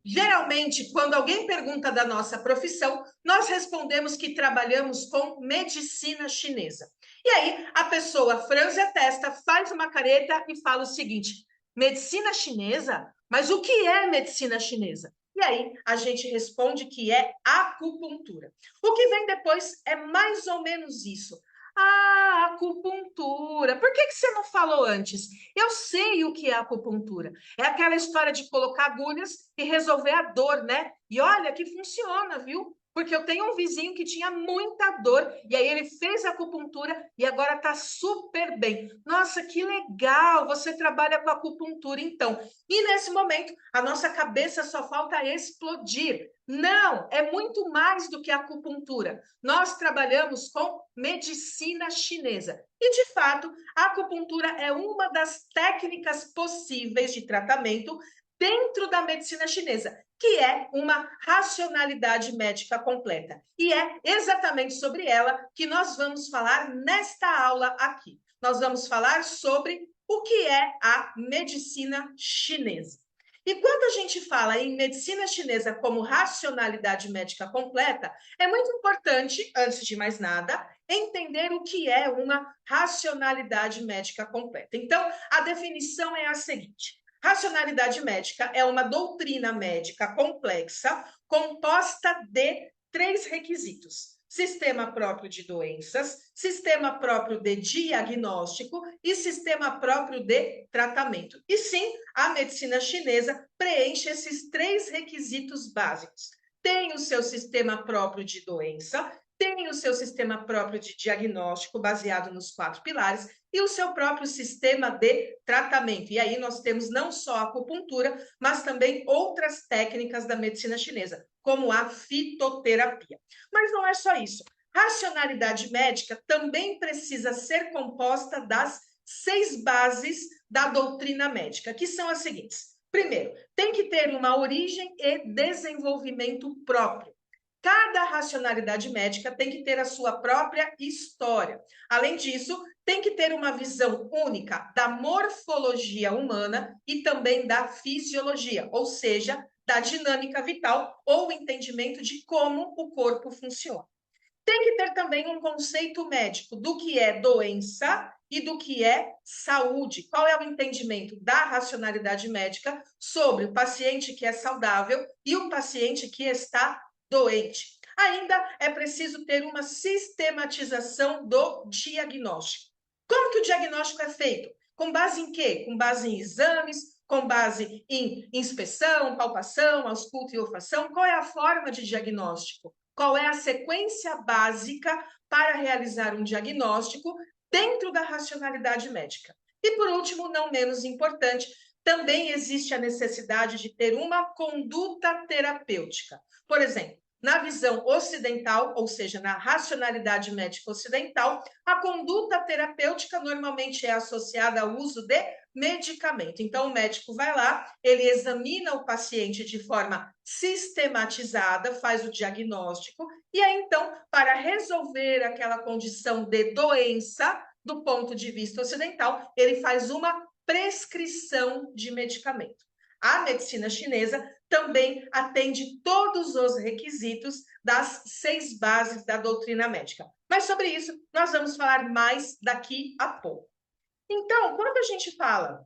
Geralmente, quando alguém pergunta da nossa profissão, nós respondemos que trabalhamos com medicina chinesa. E aí, a pessoa franze a testa, faz uma careta e fala o seguinte: medicina chinesa? Mas o que é medicina chinesa? E aí, a gente responde que é acupuntura. O que vem depois é mais ou menos isso. Ah, acupuntura. Por que você não falou antes? Eu sei o que é acupuntura. É aquela história de colocar agulhas e resolver a dor, né? E olha que funciona, viu? Porque eu tenho um vizinho que tinha muita dor e aí ele fez acupuntura e agora tá super bem. Nossa, que legal! Você trabalha com acupuntura, então. E nesse momento, a nossa cabeça só falta explodir. Não, é muito mais do que acupuntura. Nós trabalhamos com medicina chinesa. E, de fato, a acupuntura é uma das técnicas possíveis de tratamento dentro da medicina chinesa, que é uma racionalidade médica completa. E é exatamente sobre ela que nós vamos falar nesta aula aqui. Nós vamos falar sobre o que é a medicina chinesa. E quando a gente fala em medicina chinesa como racionalidade médica completa, é muito importante, antes de mais nada, entender o que é uma racionalidade médica completa. Então, a definição é a seguinte: racionalidade médica é uma doutrina médica complexa composta de três requisitos: sistema próprio de doenças, sistema próprio de diagnóstico e sistema próprio de tratamento. E sim, a medicina chinesa preenche esses três requisitos básicos. Tem o seu sistema próprio de doença, tem o seu sistema próprio de diagnóstico, baseado nos 4 pilares, e o seu próprio sistema de tratamento. E aí nós temos não só a acupuntura, mas também outras técnicas da medicina chinesa, como a fitoterapia. Mas não é só isso. Racionalidade médica também precisa ser composta das 6 bases da doutrina médica, que são as seguintes. Primeiro, tem que ter uma origem e desenvolvimento próprio. Cada racionalidade médica tem que ter a sua própria história. Além disso, tem que ter uma visão única da morfologia humana e também da fisiologia, ou seja, da dinâmica vital ou entendimento de como o corpo funciona. Tem que ter também um conceito médico do que é doença e do que é saúde. Qual é o entendimento da racionalidade médica sobre o paciente que é saudável e o paciente que está doente? Ainda é preciso ter uma sistematização do diagnóstico. Como que o diagnóstico é feito? Com base em quê? Com base em exames, com base em inspeção, palpação, ausculto e olfação? Qual é a forma de diagnóstico? Qual é a sequência básica para realizar um diagnóstico dentro da racionalidade médica? E, por último, não menos importante, também existe a necessidade de ter uma conduta terapêutica. Por exemplo, na visão ocidental, ou seja, na racionalidade médica ocidental, a conduta terapêutica normalmente é associada ao uso de medicamento. Então, o médico vai lá, ele examina o paciente de forma sistematizada, faz o diagnóstico, e aí, então, para resolver aquela condição de doença, do ponto de vista ocidental, ele faz uma prescrição de medicamento. A medicina chinesa também atende todos os requisitos das 6 bases da doutrina médica. Mas sobre isso, nós vamos falar mais daqui a pouco. Então, quando a gente fala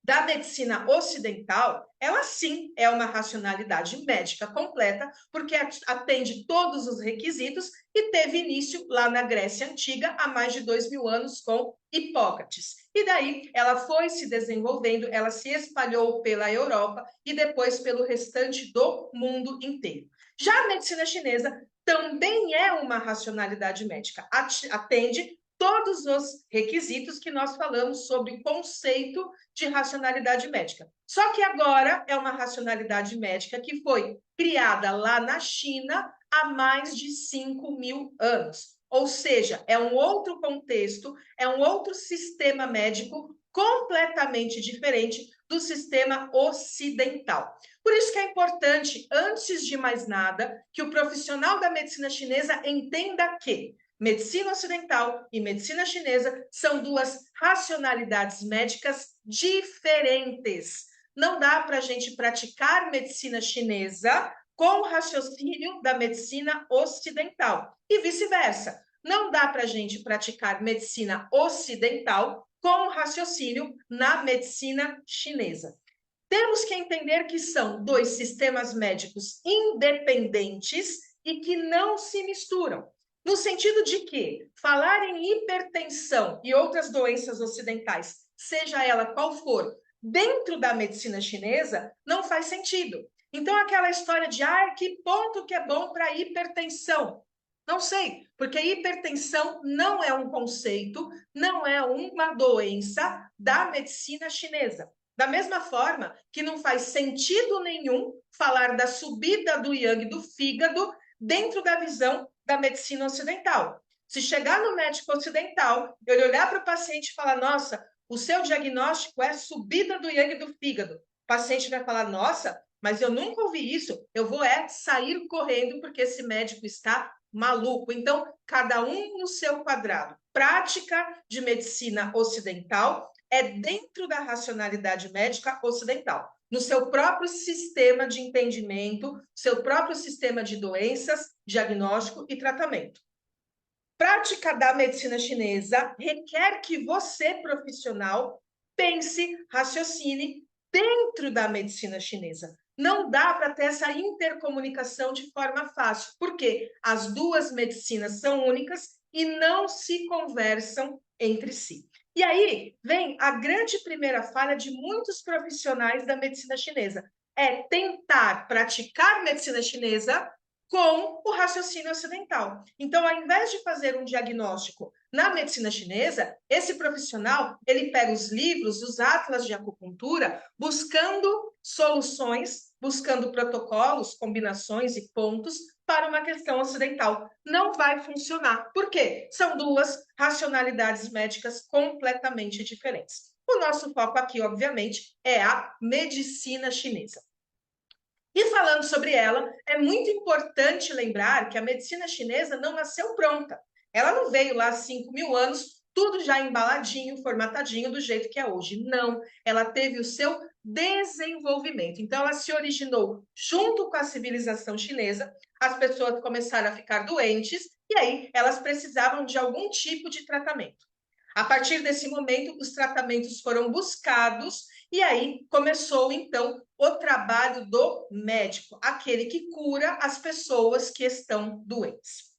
da medicina ocidental, ela sim é uma racionalidade médica completa, porque atende todos os requisitos e teve início lá na Grécia Antiga, há mais de 2.000 anos, com Hipócrates. E daí ela foi se desenvolvendo, ela se espalhou pela Europa e depois pelo restante do mundo inteiro. Já a medicina chinesa também é uma racionalidade médica, atende todos os requisitos que nós falamos sobre o conceito de racionalidade médica. Só que agora é uma racionalidade médica que foi criada lá na China há mais de 5.000 anos. Ou seja, é um outro contexto, é um outro sistema médico completamente diferente do sistema ocidental. Por isso que é importante, antes de mais nada, que o profissional da medicina chinesa entenda que medicina ocidental e medicina chinesa são duas racionalidades médicas diferentes. não dá para a gente praticar medicina chinesa com o raciocínio da medicina ocidental e vice-versa. Não dá para a gente praticar medicina ocidental com o raciocínio na medicina chinesa. Temos que entender que são dois sistemas médicos independentes e que não se misturam. No sentido de que falar em hipertensão e outras doenças ocidentais, seja ela qual for, dentro da medicina chinesa, não faz sentido. Então, aquela história de que ponto que é bom para hipertensão? Não sei, porque hipertensão não é um conceito, não é uma doença da medicina chinesa. Da mesma forma que não faz sentido nenhum falar da subida do yang do fígado dentro da visão da medicina ocidental. Se chegar no médico ocidental, ele olhar para o paciente e falar, nossa, o seu diagnóstico é subida do yang do fígado. O paciente vai falar, nossa, mas eu nunca ouvi isso, eu vou sair correndo porque esse médico está maluco. Então, cada um no seu quadrado. Prática de medicina ocidental é dentro da racionalidade médica ocidental, no seu próprio sistema de entendimento, seu próprio sistema de doenças, diagnóstico e tratamento. Prática da medicina chinesa requer que você, profissional, pense, raciocine dentro da medicina chinesa. Não dá para ter essa intercomunicação de forma fácil, porque as duas medicinas são únicas e não se conversam entre si. E aí vem a grande primeira falha de muitos profissionais da medicina chinesa, é tentar praticar medicina chinesa com o raciocínio ocidental. Então, ao invés de fazer um diagnóstico na medicina chinesa, esse profissional, ele pega os livros, os atlas de acupuntura, buscando soluções, buscando protocolos, combinações e pontos para uma questão ocidental. Não vai funcionar. Por quê? São duas racionalidades médicas completamente diferentes. O nosso foco aqui, obviamente, é a medicina chinesa. E falando sobre ela, é muito importante lembrar que a medicina chinesa não nasceu pronta. Ela não veio lá há 5.000 anos, tudo já embaladinho, formatadinho, do jeito que é hoje. Não, ela teve o seu desenvolvimento. Então, ela se originou junto com a civilização chinesa, as pessoas começaram a ficar doentes, e aí elas precisavam de algum tipo de tratamento. A partir desse momento, os tratamentos foram buscados e aí começou, então, o trabalho do médico, aquele que cura as pessoas que estão doentes.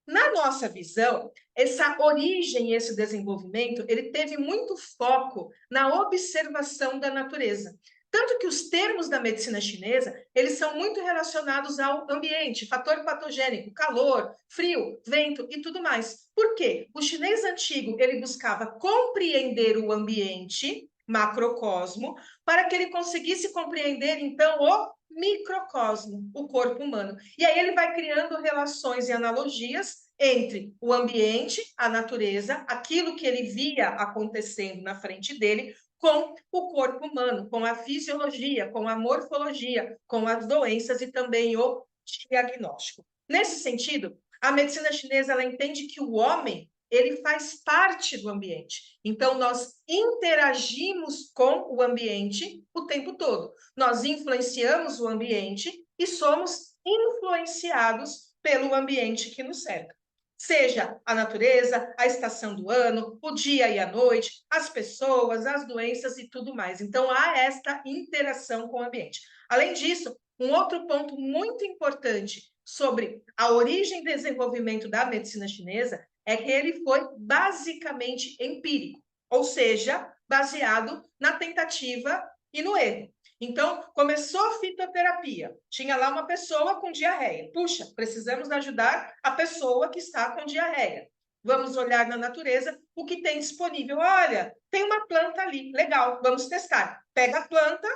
Na nossa visão, essa origem, esse desenvolvimento, ele teve muito foco na observação da natureza. Tanto que os termos da medicina chinesa, eles são muito relacionados ao ambiente, fator patogênico, calor, frio, vento e tudo mais. Por quê? O chinês antigo, ele buscava compreender o ambiente, macrocosmo, para que ele conseguisse compreender, então, o microcosmo, o corpo humano. E aí ele vai criando relações e analogias entre o ambiente, a natureza, aquilo que ele via acontecendo na frente dele, com o corpo humano, com a fisiologia, com a morfologia, com as doenças e também o diagnóstico. Nesse sentido, a medicina chinesa ela entende que o homem ele faz parte do ambiente. Então, nós interagimos com o ambiente o tempo todo. Nós influenciamos o ambiente e somos influenciados pelo ambiente que nos cerca. Seja a natureza, a estação do ano, o dia e a noite, as pessoas, as doenças e tudo mais. Então, há esta interação com o ambiente. Além disso, um outro ponto muito importante sobre a origem e desenvolvimento da medicina chinesa é que ele foi basicamente empírico, ou seja, baseado na tentativa e no erro. Então, começou a fitoterapia. Tinha lá uma pessoa com diarreia. Puxa, precisamos ajudar a pessoa que está com diarreia. Vamos olhar na natureza o que tem disponível. Olha, tem uma planta ali, legal, vamos testar. Pega a planta,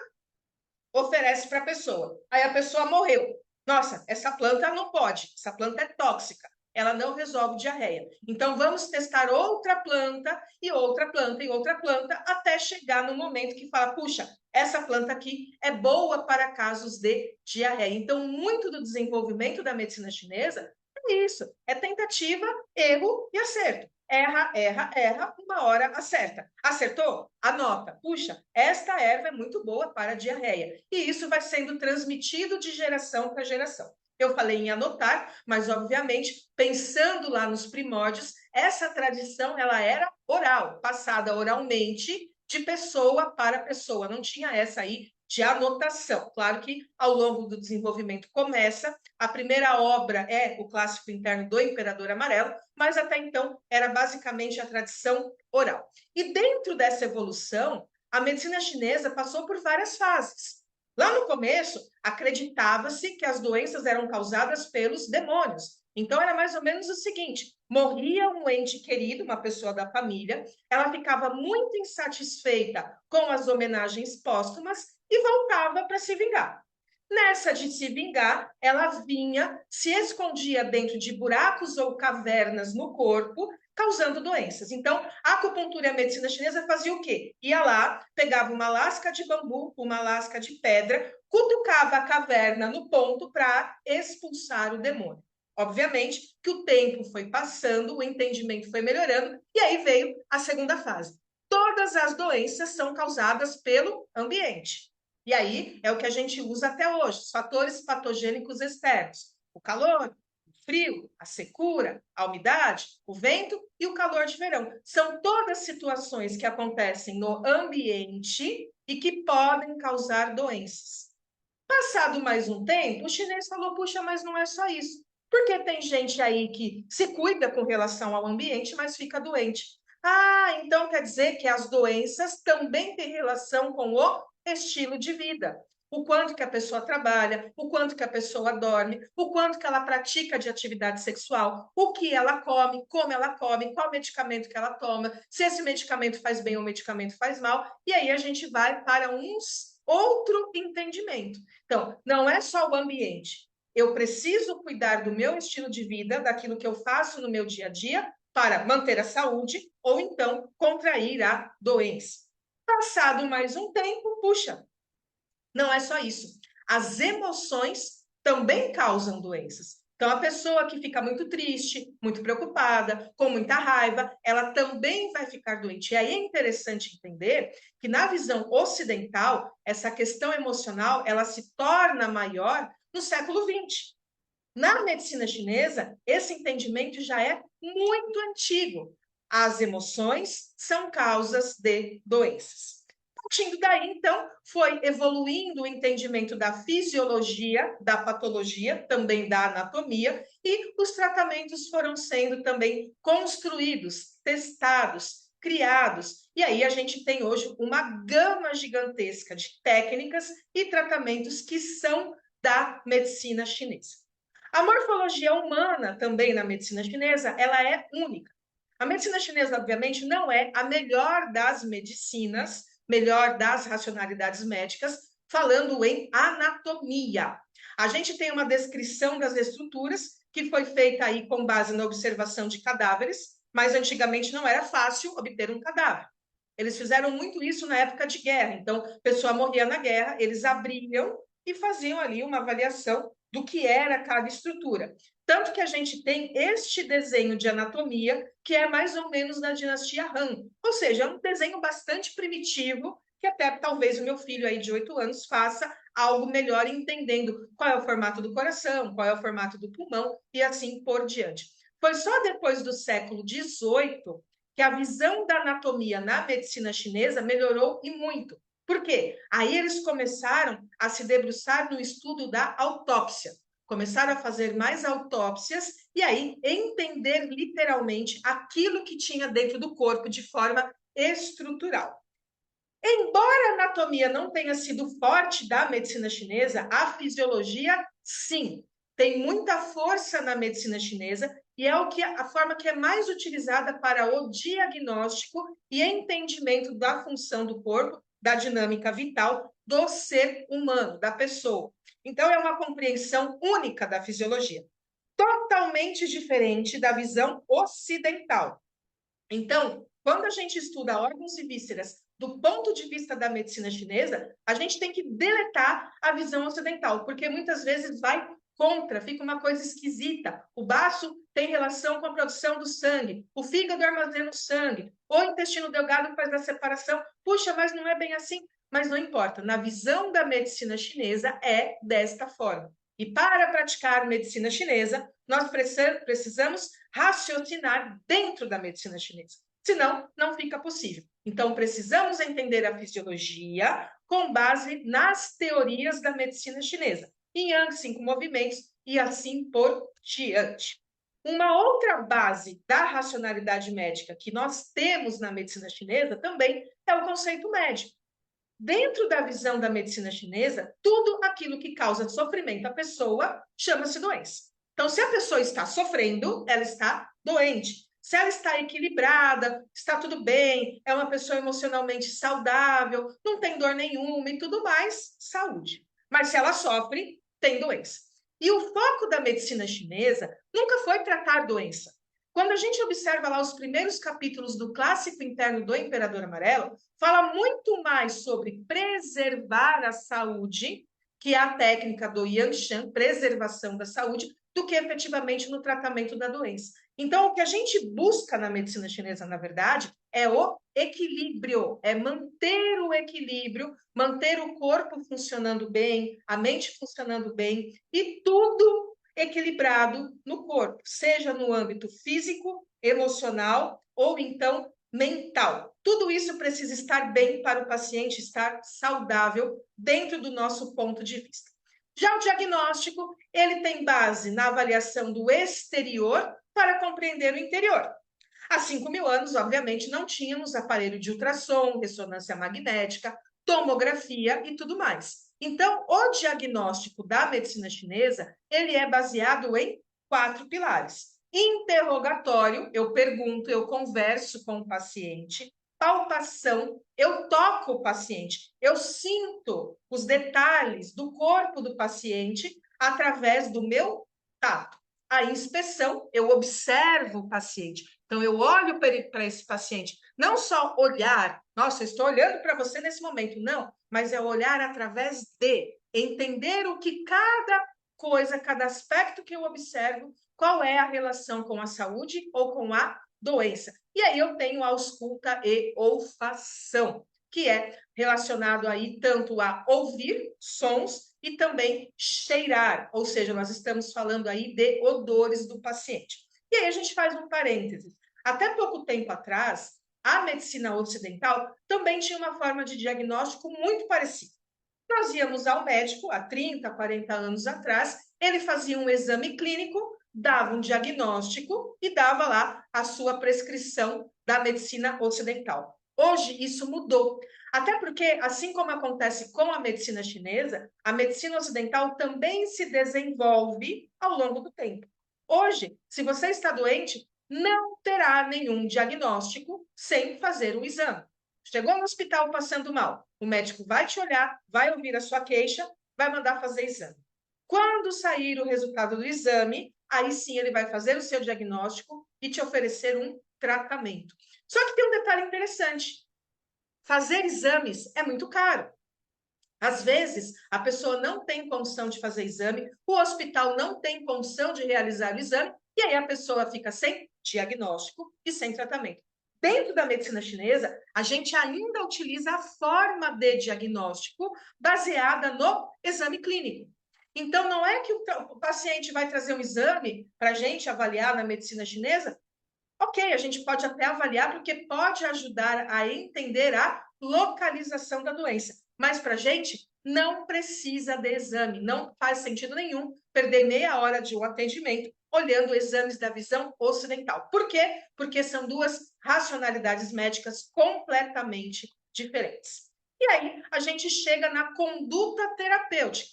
oferece para a pessoa. Aí a pessoa morreu. Nossa, essa planta não pode, essa planta é tóxica. Ela não resolve diarreia. Então, vamos testar outra planta e outra planta e outra planta até chegar no momento que fala, puxa, essa planta aqui é boa para casos de diarreia. Então, muito do desenvolvimento da medicina chinesa é isso, é tentativa, erro e acerto. Erra, erra, erra, uma hora acerta. Acertou? Anota. Puxa, esta erva é muito boa para a diarreia. E isso vai sendo transmitido de geração para geração. Eu falei em anotar, mas obviamente, pensando lá nos primórdios, essa tradição ela era oral, passada oralmente de pessoa para pessoa. Não tinha essa aí de anotação. Claro que ao longo do desenvolvimento começa, a primeira obra é o Clássico Interno do Imperador Amarelo, mas até então era basicamente a tradição oral. E dentro dessa evolução, a medicina chinesa passou por várias fases. Lá no começo, acreditava-se que as doenças eram causadas pelos demônios. Então, era mais ou menos o seguinte: morria um ente querido, uma pessoa da família, ela ficava muito insatisfeita com as homenagens póstumas e voltava para se vingar. Nessa de se vingar, ela vinha, se escondia dentro de buracos ou cavernas no corpo, causando doenças. Então, a acupuntura e a medicina chinesa fazia o quê? Ia lá, pegava uma lasca de bambu, uma lasca de pedra, cutucava a caverna no ponto para expulsar o demônio. Obviamente que o tempo foi passando, o entendimento foi melhorando, e aí veio a segunda fase. Todas as doenças são causadas pelo ambiente. E aí é o que a gente usa até hoje, os fatores patogênicos externos. O calor, o frio, a secura, a umidade, o vento e o calor de verão. São todas situações que acontecem no ambiente e que podem causar doenças. Passado mais um tempo, o chinês falou, puxa, mas não é só isso. Porque tem gente aí que se cuida com relação ao ambiente, mas fica doente. Ah, então quer dizer que as doenças também têm relação com o estilo de vida. O quanto que a pessoa trabalha, o quanto que a pessoa dorme, o quanto que ela pratica de atividade sexual, o que ela come, como ela come, qual medicamento que ela toma, se esse medicamento faz bem ou o medicamento faz mal, e aí a gente vai para outro entendimento. Então, não é só o ambiente. Eu preciso cuidar do meu estilo de vida, daquilo que eu faço no meu dia a dia, para manter a saúde ou então contrair a doença. Passado mais um tempo, puxa, não é só isso. As emoções também causam doenças. Então, a pessoa que fica muito triste, muito preocupada, com muita raiva, ela também vai ficar doente. E aí é interessante entender que, na visão ocidental, essa questão emocional ela se torna maior no século XX. Na medicina chinesa, esse entendimento já é muito antigo. As emoções são causas de doenças. Partindo daí, então, foi evoluindo o entendimento da fisiologia, da patologia, também da anatomia, e os tratamentos foram sendo também construídos, testados, criados. E aí a gente tem hoje uma gama gigantesca de técnicas e tratamentos que são da medicina chinesa. A morfologia humana, também na medicina chinesa, ela é única. A medicina chinesa, obviamente, não é a melhor das medicinas, melhor das racionalidades médicas, falando em anatomia. A gente tem uma descrição das estruturas que foi feita aí com base na observação de cadáveres, mas antigamente não era fácil obter um cadáver. Eles fizeram muito isso na época de guerra. Então, a pessoa morria na guerra, eles abriam e faziam ali uma avaliação do que era cada estrutura. Tanto que a gente tem este desenho de anatomia, que é mais ou menos da dinastia Han. Ou seja, é um desenho bastante primitivo, que até talvez o meu filho aí de 8 anos faça algo melhor entendendo qual é o formato do coração, qual é o formato do pulmão e assim por diante. Foi só depois do século XVIII que a visão da anatomia na medicina chinesa melhorou e muito. Por quê? Aí eles começaram a se debruçar no estudo da autópsia. Começaram a fazer mais autópsias e aí entender literalmente aquilo que tinha dentro do corpo de forma estrutural. Embora a anatomia não tenha sido forte da medicina chinesa, a fisiologia, sim, tem muita força na medicina chinesa e é a forma que é mais utilizada para o diagnóstico e entendimento da função do corpo, da dinâmica vital do ser humano, da pessoa. Então, é uma compreensão única da fisiologia, totalmente diferente da visão ocidental. Então, quando a gente estuda órgãos e vísceras do ponto de vista da medicina chinesa, a gente tem que deletar a visão ocidental, porque muitas vezes vai contra, fica uma coisa esquisita. O baço tem relação com a produção do sangue, o fígado armazena o sangue, o intestino delgado faz a separação. Puxa, mas não é bem assim. Mas não importa, na visão da medicina chinesa é desta forma. E para praticar medicina chinesa, nós precisamos raciocinar dentro da medicina chinesa. Senão, não fica possível. Então, precisamos entender a fisiologia com base nas teorias da medicina chinesa. Yin Yang, 5 movimentos e assim por diante. Uma outra base da racionalidade médica que nós temos na medicina chinesa também é o conceito médico. Dentro da visão da medicina chinesa, tudo aquilo que causa sofrimento à pessoa chama-se doença. Então, se a pessoa está sofrendo, ela está doente. Se ela está equilibrada, está tudo bem, é uma pessoa emocionalmente saudável, não tem dor nenhuma e tudo mais, saúde. Mas se ela sofre, tem doença. E o foco da medicina chinesa nunca foi tratar doença. Quando a gente observa lá os primeiros capítulos do Clássico Interno do Imperador Amarelo, fala muito mais sobre preservar a saúde, que é a técnica do Yangshan, preservação da saúde, do que efetivamente no tratamento da doença. Então, o que a gente busca na medicina chinesa, na verdade, é o equilíbrio, é manter o equilíbrio, manter o corpo funcionando bem, a mente funcionando bem e tudo equilibrado no corpo, seja no âmbito físico, emocional ou então mental. Tudo isso precisa estar bem para o paciente estar saudável dentro do nosso ponto de vista. Já o diagnóstico, ele tem base na avaliação do exterior para compreender o interior. Há 5.000 anos, obviamente, não tínhamos aparelho de ultrassom, ressonância magnética, tomografia e tudo mais. Então, o diagnóstico da medicina chinesa, ele é baseado em 4 pilares. Interrogatório, eu pergunto, eu converso com o paciente. Palpação, eu toco o paciente, eu sinto os detalhes do corpo do paciente através do meu tato. A inspeção, eu observo o paciente. Então, eu olho para esse paciente, não só olhar, nossa, eu estou olhando para você nesse momento, não, mas é olhar através de entender o que cada coisa, cada aspecto que eu observo, qual é a relação com a saúde ou com a doença. E aí eu tenho a ausculta e olfação, que é relacionado aí tanto a ouvir sons e também cheirar, ou seja, nós estamos falando aí de odores do paciente. E aí a gente faz um parênteses. Até pouco tempo atrás, a medicina ocidental também tinha uma forma de diagnóstico muito parecida. Nós íamos ao médico há 30, 40 anos atrás, ele fazia um exame clínico, dava um diagnóstico e dava lá a sua prescrição da medicina ocidental. Hoje isso mudou. Até porque, assim como acontece com a medicina chinesa, a medicina ocidental também se desenvolve ao longo do tempo. Hoje, se você está doente, não terá nenhum diagnóstico sem fazer o exame. Chegou no hospital passando mal, o médico vai te olhar, vai ouvir a sua queixa, vai mandar fazer exame. Quando sair o resultado do exame, aí sim ele vai fazer o seu diagnóstico e te oferecer um tratamento. Só que tem um detalhe interessante. Fazer exames é muito caro. Às vezes, a pessoa não tem condição de fazer exame, o hospital não tem condição de realizar o exame, e aí a pessoa fica sem diagnóstico e sem tratamento. Dentro da medicina chinesa, a gente ainda utiliza a forma de diagnóstico baseada no exame clínico. Então, não é que o paciente vai trazer um exame para a gente avaliar na medicina chinesa. Ok, a gente pode até avaliar, porque pode ajudar a entender a localização da doença. Mas para a gente, não precisa de exame, não faz sentido nenhum perder meia hora de um atendimento olhando exames da visão ocidental. Por quê? Porque são duas racionalidades médicas completamente diferentes. E aí, a gente chega na conduta terapêutica.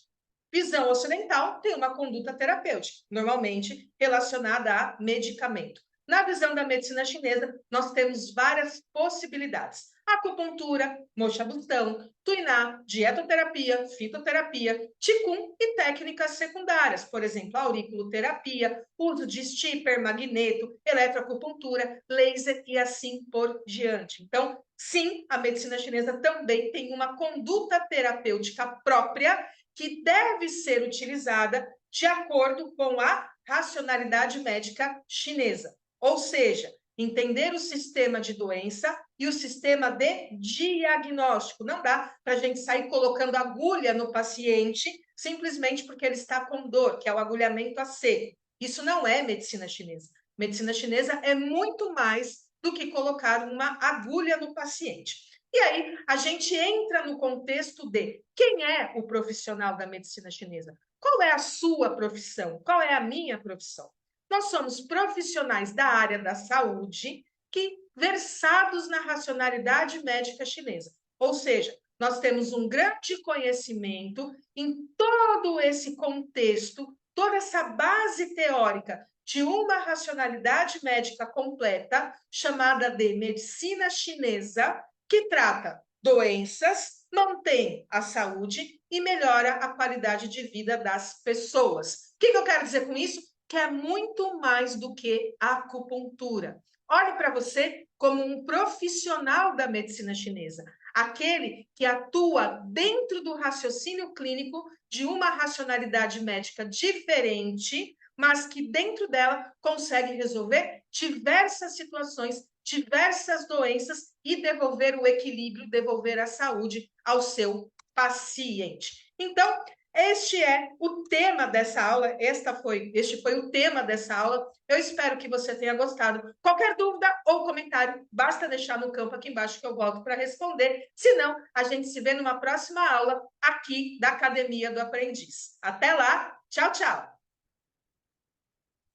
Visão ocidental tem uma conduta terapêutica, normalmente relacionada a medicamento. Na visão da medicina chinesa, nós temos várias possibilidades. Acupuntura, moxabustão, tuiná, dietoterapia, fitoterapia, qigong e técnicas secundárias, por exemplo, auriculoterapia, uso de stipper, magneto, eletroacupuntura, laser e assim por diante. Então, sim, a medicina chinesa também tem uma conduta terapêutica própria que deve ser utilizada de acordo com a racionalidade médica chinesa. Ou seja, entender o sistema de doença e o sistema de diagnóstico. Não dá para a gente sair colocando agulha no paciente simplesmente porque ele está com dor, que é o agulhamento a seco. Isso não é medicina chinesa. Medicina chinesa é muito mais do que colocar uma agulha no paciente. E aí a gente entra no contexto de quem é o profissional da medicina chinesa? Qual é a sua profissão? Qual é a minha profissão? Nós somos profissionais da área da saúde que versados na racionalidade médica chinesa. Ou seja, nós temos um grande conhecimento em todo esse contexto, toda essa base teórica de uma racionalidade médica completa, chamada de medicina chinesa, que trata doenças, mantém a saúde e melhora a qualidade de vida das pessoas. O que eu quero dizer com isso? Que é muito mais do que acupuntura. Olhe para você como um profissional da medicina chinesa, aquele que atua dentro do raciocínio clínico de uma racionalidade médica diferente, mas que dentro dela consegue resolver diversas situações, diversas doenças e devolver o equilíbrio, devolver a saúde ao seu paciente. Então, este é o tema dessa aula, este foi o tema dessa aula. Eu espero que você tenha gostado. Qualquer dúvida ou comentário, basta deixar no campo aqui embaixo que eu volto para responder. Se não, a gente se vê numa próxima aula aqui da Academia do Aprendiz. Até lá, tchau, tchau!